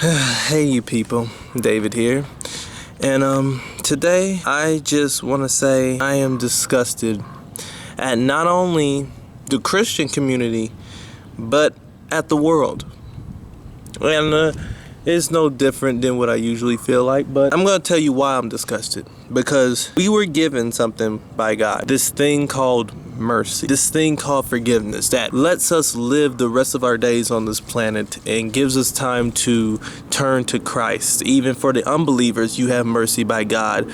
Hey you people, David here, and today I just want to say I am disgusted at not only the Christian community, but at the world. And it's no different than what I usually feel like, but I'm going to tell you why I'm disgusted. Because we were given something by God, this thing called mercy, this thing called forgiveness that lets us live the rest of our days on this planet and gives us time to turn to Christ. Even for the unbelievers, you have mercy by God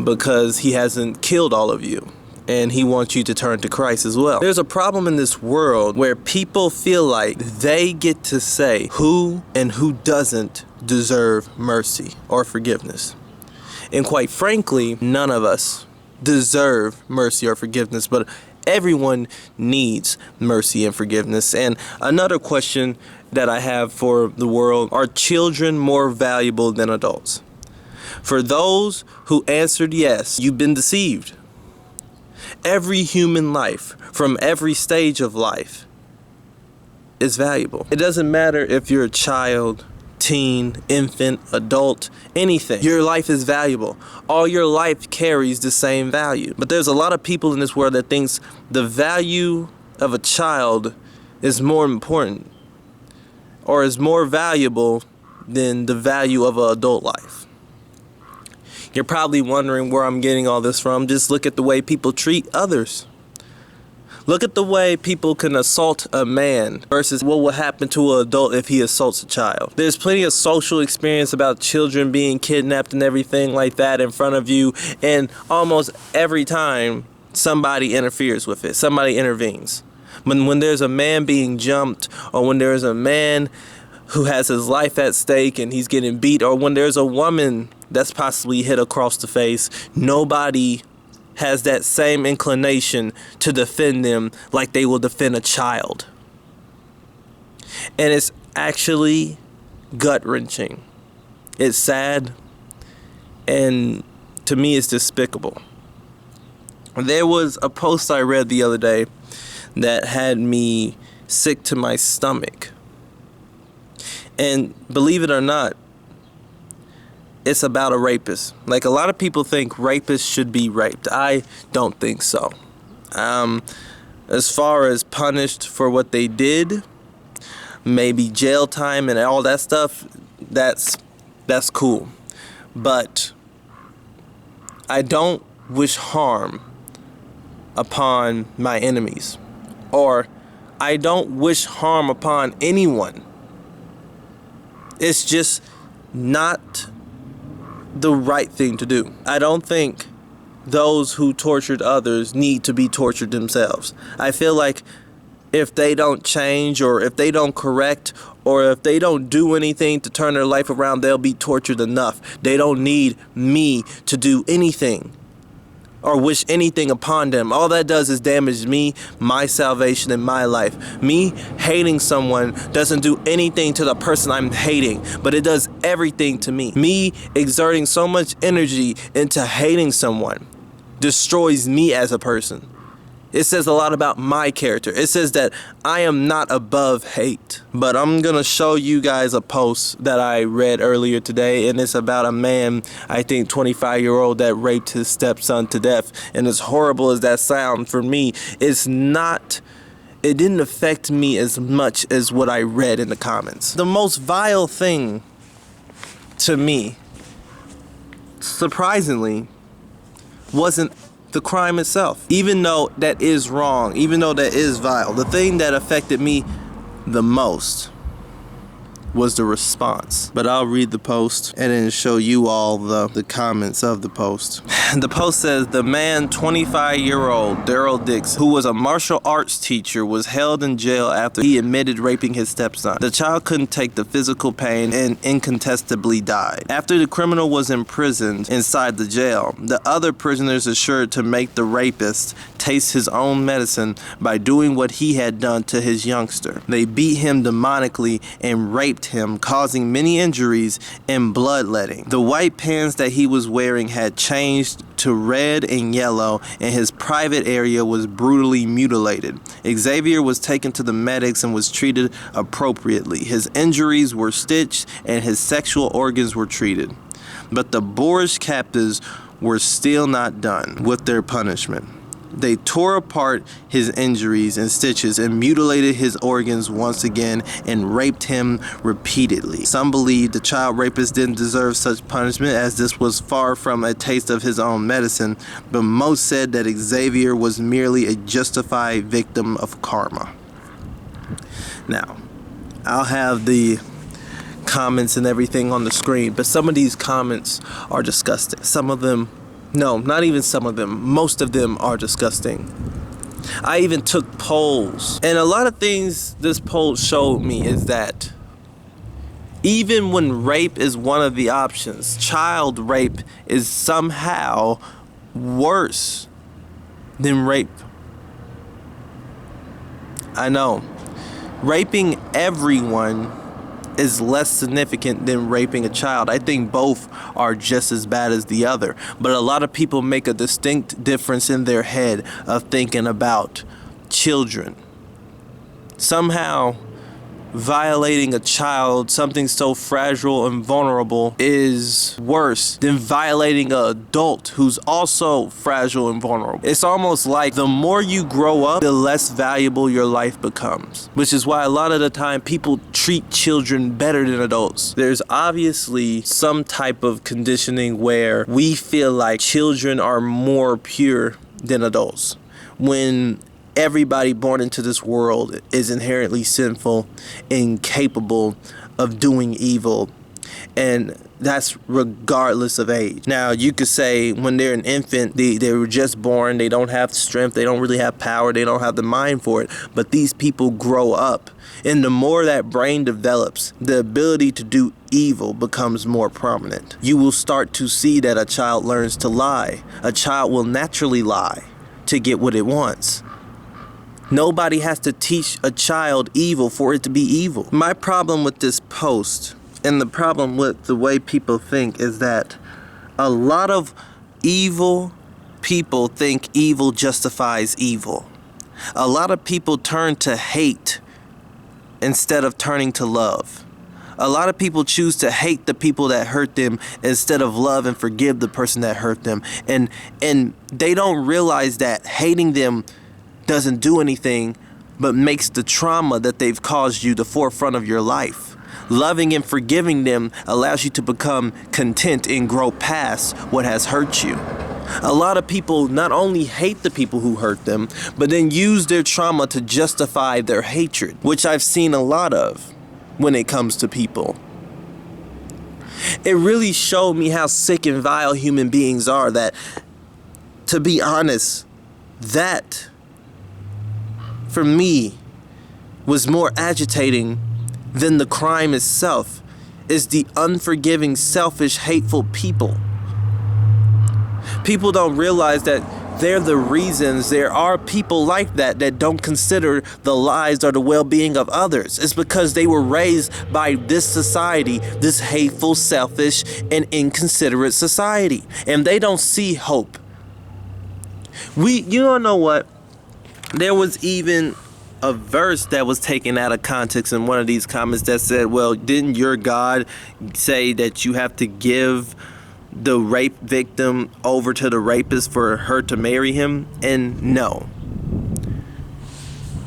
because he hasn't killed all of you. And he wants you to turn to Christ as well. There's a problem in this world where people feel like they get to say who and who doesn't deserve mercy or forgiveness. And quite frankly, none of us deserve mercy or forgiveness, but everyone needs mercy and forgiveness. And another question that I have for the world: are children more valuable than adults? For those who answered yes, you've been deceived. Every human life, from every stage of life, is valuable. It doesn't matter if you're a child, teen, infant, adult, anything. Your life is valuable. All your life carries the same value. But there's a lot of people in this world that thinks the value of a child is more important or is more valuable than the value of an adult life. You're probably wondering where I'm getting all this from. Just look at the way people treat others. Look at the way people can assault a man versus what will happen to an adult if he assaults a child. There's plenty of social experience about children being kidnapped and everything like that in front of you, and almost every time somebody interferes with it, somebody intervenes. When there's a man being jumped, or when there's a man who has his life at stake and he's getting beat, or when there's a woman that's possibly hit across the face, nobody has that same inclination to defend them like they will defend a child. And it's actually gut-wrenching. It's sad, and to me it's despicable. There was a post I read the other day that had me sick to my stomach. And believe it or not, it's about a rapist. Like, a lot of people think rapists should be raped. I don't think so. As far as punished for what they did, maybe jail time and all that stuff, that's cool. But I don't wish harm upon my enemies, or I don't wish harm upon anyone. It's just not the right thing to do. I don't think those who tortured others need to be tortured themselves. I feel like if they don't change, or if they don't correct, or if they don't do anything to turn their life around, they'll be tortured enough. They don't need me to do anything or wish anything upon them. All that does is damage me, my salvation, and my life. Me hating someone doesn't do anything to the person I'm hating, but it does everything to me. Me exerting so much energy into hating someone destroys me as a person. It says a lot about my character. It says that I am not above hate. But I'm gonna show you guys a post that I read earlier today, and it's about a man, I think 25-year-old, that raped his stepson to death. And as horrible as that sounds, for me, it didn't affect me as much as what I read in the comments. The most vile thing to me, surprisingly, wasn't the crime itself. Even though that is wrong, even though that is vile, the thing that affected me the most was the response. But I'll read the post and then show you all the comments of the post. The post says, the man, 25-year-old Daryl Dix, who was a martial arts teacher, was held in jail after he admitted raping his stepson. The child couldn't take the physical pain and incontestably died. After the criminal was imprisoned inside the jail, the other prisoners assured to make the rapist taste his own medicine by doing what he had done to his youngster. They beat him demonically and raped raped him, causing many injuries and bloodletting. The white pants that he was wearing had changed to red and yellow, and his private area was brutally mutilated. Xavier was taken to the medics and was treated appropriately. His injuries were stitched and his sexual organs were treated. But the boorish captives were still not done with their punishment. They tore apart his injuries and stitches and mutilated his organs once again and raped him repeatedly. Some believed the child rapist didn't deserve such punishment, as this was far from a taste of his own medicine, but most said that Xavier was merely a justified victim of karma. Now, I'll have the comments and everything on the screen, but some of these comments are disgusting. Some of them, no, not even some of them, most of them are disgusting. I even took polls, and a lot of things this poll showed me is that even when rape is one of the options, child rape is somehow worse than rape. I know. Raping everyone is less significant than raping a child. I think both are just as bad as the other. But a lot of people make a distinct difference in their head of thinking about children. Somehow, violating a child, something so fragile and vulnerable, is worse than violating an adult who's also fragile and vulnerable. It's almost like the more you grow up, the less valuable your life becomes, which is why a lot of the time people treat children better than adults. There's obviously some type of conditioning where we feel like children are more pure than adults, when everybody born into this world is inherently sinful and capable of doing evil, and that's regardless of age. Now, you could say when they're an infant, they were just born, they don't have strength, they don't really have power, they don't have the mind for it, but these people grow up, and the more that brain develops, the ability to do evil becomes more prominent. You will start to see that a child learns to lie. A child will naturally lie to get what it wants. Nobody has to teach a child evil for it to be evil. My problem with this post, and the problem with the way people think, is that a lot of evil people think evil justifies evil. A lot of people turn to hate instead of turning to love. A lot of people choose to hate the people that hurt them instead of love and forgive the person that hurt them. And they don't realize that hating them doesn't do anything but makes the trauma that they've caused you the forefront of your life. Loving and forgiving them allows you to become content and grow past what has hurt you. A lot of people not only hate the people who hurt them, but then use their trauma to justify their hatred, which I've seen a lot of when it comes to people. It really showed me how sick and vile human beings are, that, to be honest, that for me was more agitating than the crime itself, is the unforgiving, selfish, hateful people. People don't realize that they're the reasons there are people like that that don't consider the lives or the well-being of others. It's because they were raised by this society, this hateful, selfish, and inconsiderate society, and they don't see hope. You don't know what? There was even a verse that was taken out of context in one of these comments that said, well, didn't your God say that you have to give the rape victim over to the rapist for her to marry him? And no.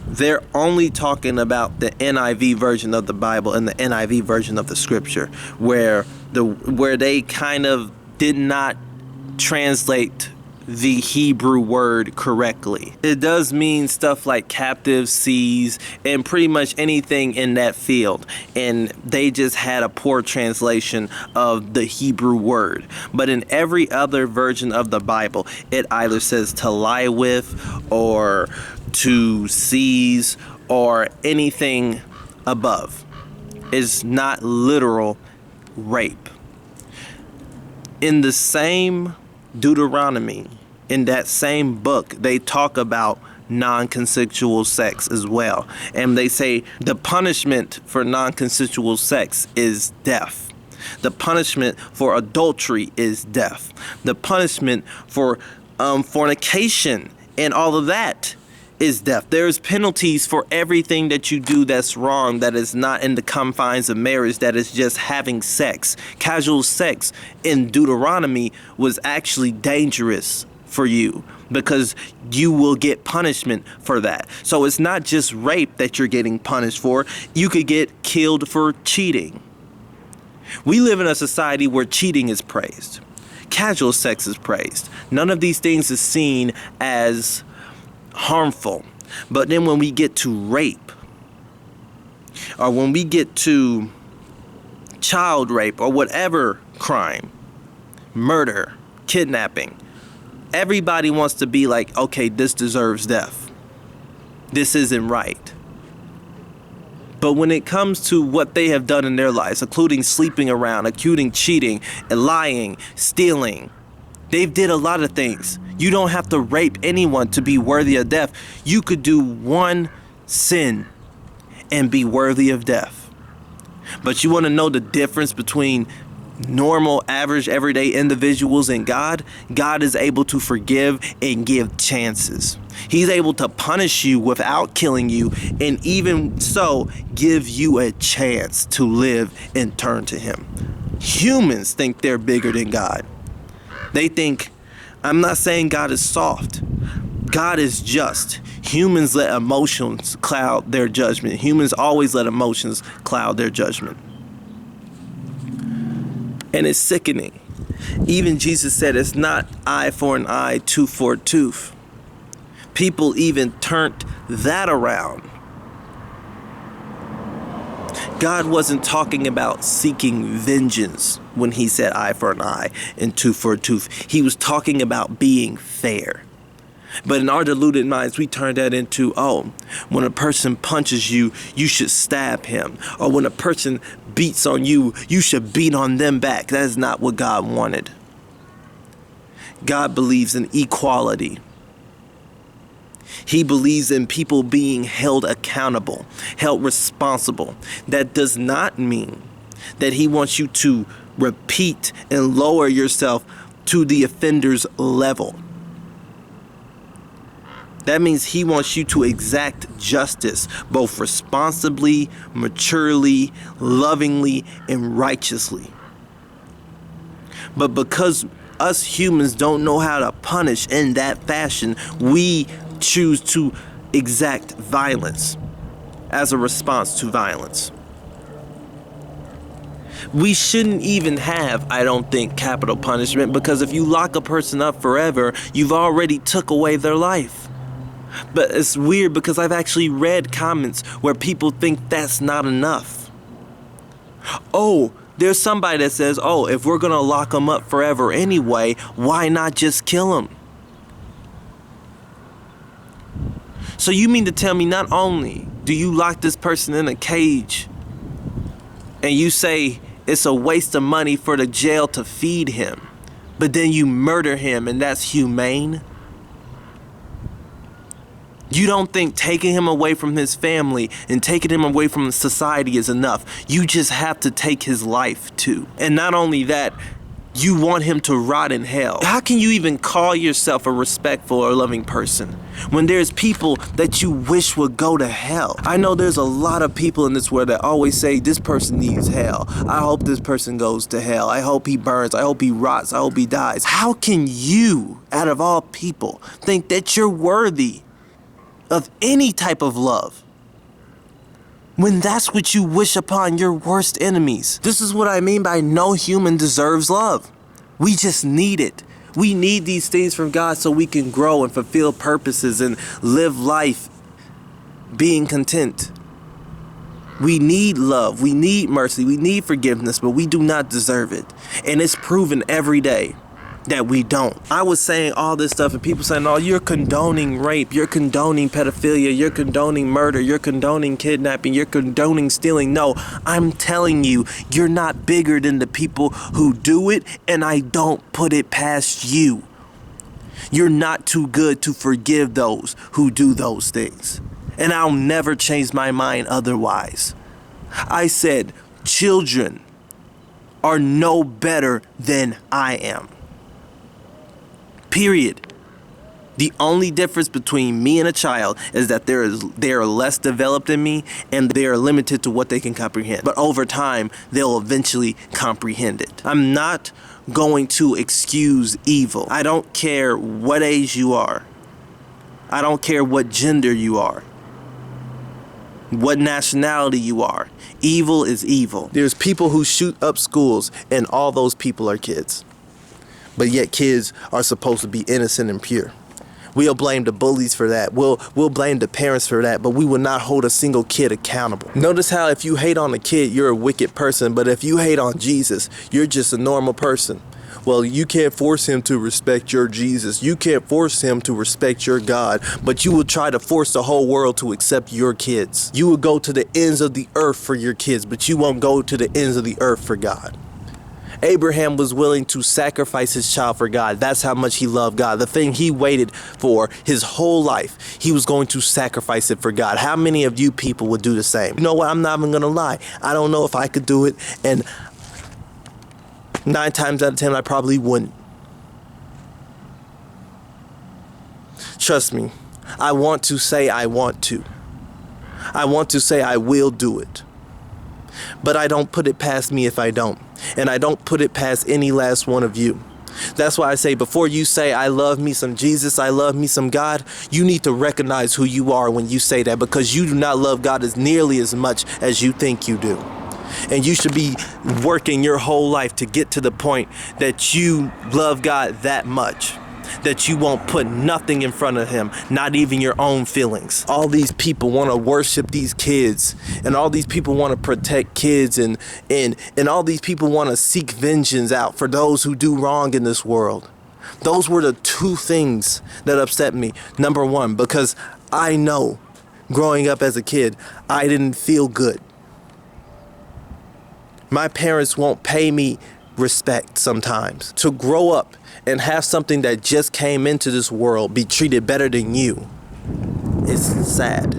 They're only talking about the NIV version of the Bible and the NIV version of the scripture, where they kind of did not translate the Hebrew word correctly. It does mean stuff like captive, seas, and pretty much anything in that field, and they just had a poor translation of the Hebrew word. But in every other version of the Bible, it either says to lie with, or to seize, or anything above. It's not literal rape. In the same Deuteronomy, in that same book, they talk about non-consensual sex as well. And they say the punishment for non-consensual sex is death. The punishment for adultery is death. The punishment for fornication and all of that is death. There's penalties for everything that you do that's wrong, that is not in the confines of marriage, that is just having sex. Casual sex in Deuteronomy was actually dangerous for you because you will get punishment for that. So it's not just rape that you're getting punished for. You could get killed for cheating. We live in a society where cheating is praised. Casual sex is praised. None of these things is seen as harmful. But then when we get to rape, or when we get to child rape, or whatever crime, murder, kidnapping, everybody wants to be like, okay, this deserves death. This isn't right. But when it comes to what they have done in their lives, including sleeping around, including cheating, and lying, stealing, they've did a lot of things. You don't have to rape anyone to be worthy of death. You could do one sin and be worthy of death. But you want to know the difference between normal, average, everyday individuals and God? God is able to forgive and give chances. He's able to punish you without killing you, and even so, give you a chance to live and turn to Him. Humans think they're bigger than God. They think, I'm not saying God is soft. God is just. Humans let emotions cloud their judgment. Humans always let emotions cloud their judgment. And it's sickening. Even Jesus said it's not eye for an eye, tooth for a tooth. People even turned that around. God wasn't talking about seeking vengeance when He said eye for an eye and tooth for a tooth. He was talking about being fair. But in our deluded minds, we turn that into, oh, when a person punches you, you should stab him. Or when a person beats on you, you should beat on them back. That is not what God wanted. God believes in equality. He believes in people being held accountable, held responsible. That does not mean that He wants you to repeat and lower yourself to the offender's level. That means He wants you to exact justice, both responsibly, maturely, lovingly, and righteously. But because us humans don't know how to punish in that fashion, we choose to exact violence as a response to violence. We shouldn't even have, I don't think, capital punishment, because if you lock a person up forever, you've already took away their life. But it's weird because I've actually read comments where people think that's not enough. Oh, there's somebody that says, oh, if we're going to lock them up forever anyway, why not just kill them? So you mean to tell me not only do you lock this person in a cage and you say it's a waste of money for the jail to feed him, but then you murder him and that's humane? You don't think taking him away from his family and taking him away from society is enough. You just have to take his life too. And not only that, you want him to rot in hell. How can you even call yourself a respectful or loving person when there's people that you wish would go to hell? I know there's a lot of people in this world that always say this person needs hell. I hope this person goes to hell. I hope he burns. I hope he rots. I hope he dies. How can you, out of all people, think that you're worthy of any type of love when that's what you wish upon your worst enemies? This is what I mean by no human deserves love. We just need it. We need these things from God so we can grow and fulfill purposes and live life being content. We need love. We need mercy. We need forgiveness, but we do not deserve it. And it's proven every day that we don't. I was saying all this stuff and people saying, oh, you're condoning rape, you're condoning pedophilia, you're condoning murder, you're condoning kidnapping, you're condoning stealing. No, I'm telling you, you're not bigger than the people who do it, and I don't put it past you. You're not too good to forgive those who do those things. And I'll never change my mind otherwise. I said, children are no better than I am. Period. The only difference between me and a child is that they are less developed than me, and they are limited to what they can comprehend. But over time, they'll eventually comprehend it. I'm not going to excuse evil. I don't care what age you are. I don't care what gender you are, what nationality you are. Evil is evil. There's people who shoot up schools, and all those people are kids. But yet kids are supposed to be innocent and pure. We'll blame the bullies for that. We'll blame the parents for that, but we will not hold a single kid accountable. Notice how if you hate on a kid, you're a wicked person, but if you hate on Jesus, you're just a normal person. Well, you can't force him to respect your Jesus. You can't force him to respect your God, but you will try to force the whole world to accept your kids. You will go to the ends of the earth for your kids, but you won't go to the ends of the earth for God. Abraham was willing to sacrifice his child for God. That's how much he loved God. The thing he waited for his whole life, he was going to sacrifice it for God. How many of you people would do the same? You know what? I'm not even going to lie. I don't know if I could do it. And 9 times out of 10, I probably wouldn't. Trust me. I want to say I want to. I want to say I will do it. But I don't put it past me if I don't. And I don't put it past any last one of you. That's why I say before you say I love me some Jesus, I love me some God, you need to recognize who you are when you say that, because you do not love God as nearly as much as you think you do. And you should be working your whole life to get to the point that you love God that much, that you won't put nothing in front of him, not even your own feelings. All these people want to worship these kids, and all these people want to protect kids, and all these people want to seek vengeance out for those who do wrong in this world. Those were the 2 things that upset me. Number 1, because I know growing up as a kid, I didn't feel good. My parents won't pay me respect sometimes. To grow up and have something that just came into this world be treated better than you is sad.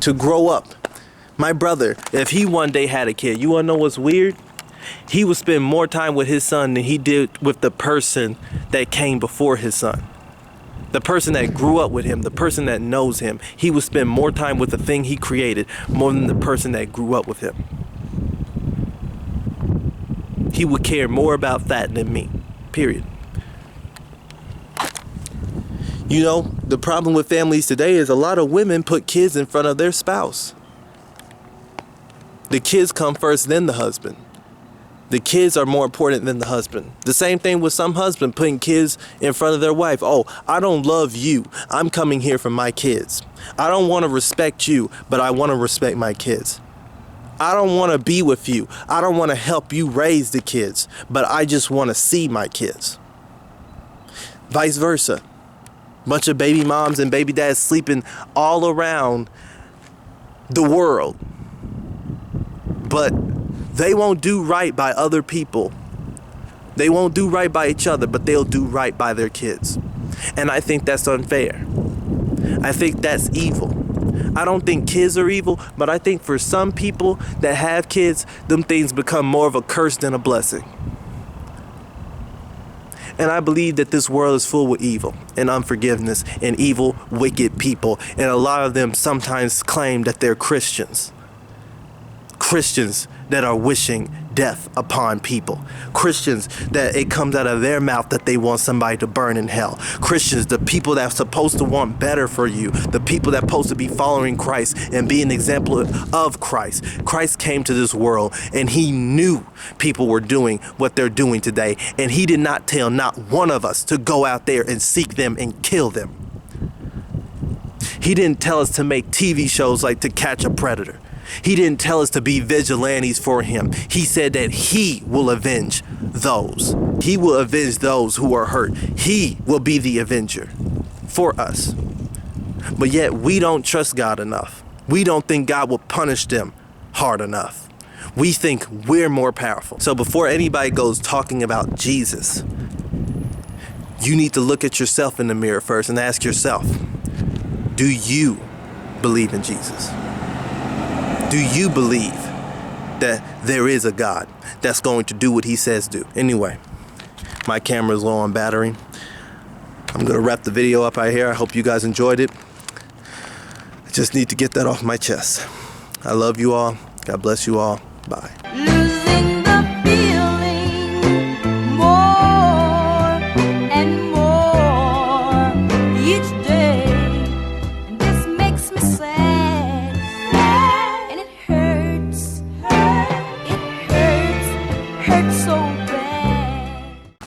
To grow up, my brother, if he one day had a kid, you wanna know what's weird? He would spend more time with his son than he did with the person that came before his son. The person that grew up with him, the person that knows him, he would spend more time with the thing he created more than the person that grew up with him. He would care more about that than me, period. You know, the problem with families today is a lot of women put kids in front of their spouse. The kids come first, then the husband. The kids are more important than the husband. The same thing with some husband putting kids in front of their wife. Oh, I don't love you. I'm coming here for my kids. I don't want to respect you, but I want to respect my kids. I don't want to be with you. I don't want to help you raise the kids, but I just want to see my kids. Vice versa. Bunch of baby moms and baby dads sleeping all around the world, but they won't do right by other people. They won't do right by each other, but they'll do right by their kids. And I think that's unfair. I think that's evil. I don't think kids are evil, but I think for some people that have kids, them things become more of a curse than a blessing. And I believe that this world is full with evil and unforgiveness and evil, wicked people. And a lot of them sometimes claim that they're Christians. Christians that are wishing death upon people. Christians that it comes out of their mouth that they want somebody to burn in hell. Christians, the people that are supposed to want better for you. The people that are supposed to be following Christ and be an example of Christ. Christ came to this world and he knew people were doing what they're doing today. And he did not tell not one of us to go out there and seek them and kill them. He didn't tell us to make TV shows like To Catch a Predator. He didn't tell us to be vigilantes for him. He said that he will avenge those. He will avenge those who are hurt. He will be the avenger for us. But yet we don't trust God enough. We don't think God will punish them hard enough. We think we're more powerful. So before anybody goes talking about Jesus, you need to look at yourself in the mirror first and ask yourself, do you believe in Jesus? Do you believe that there is a God that's going to do what he says do? Anyway, my camera's low on battery. I'm gonna wrap the video up right here. I hope you guys enjoyed it. I just need to get that off my chest. I love you all. God bless you all. Bye.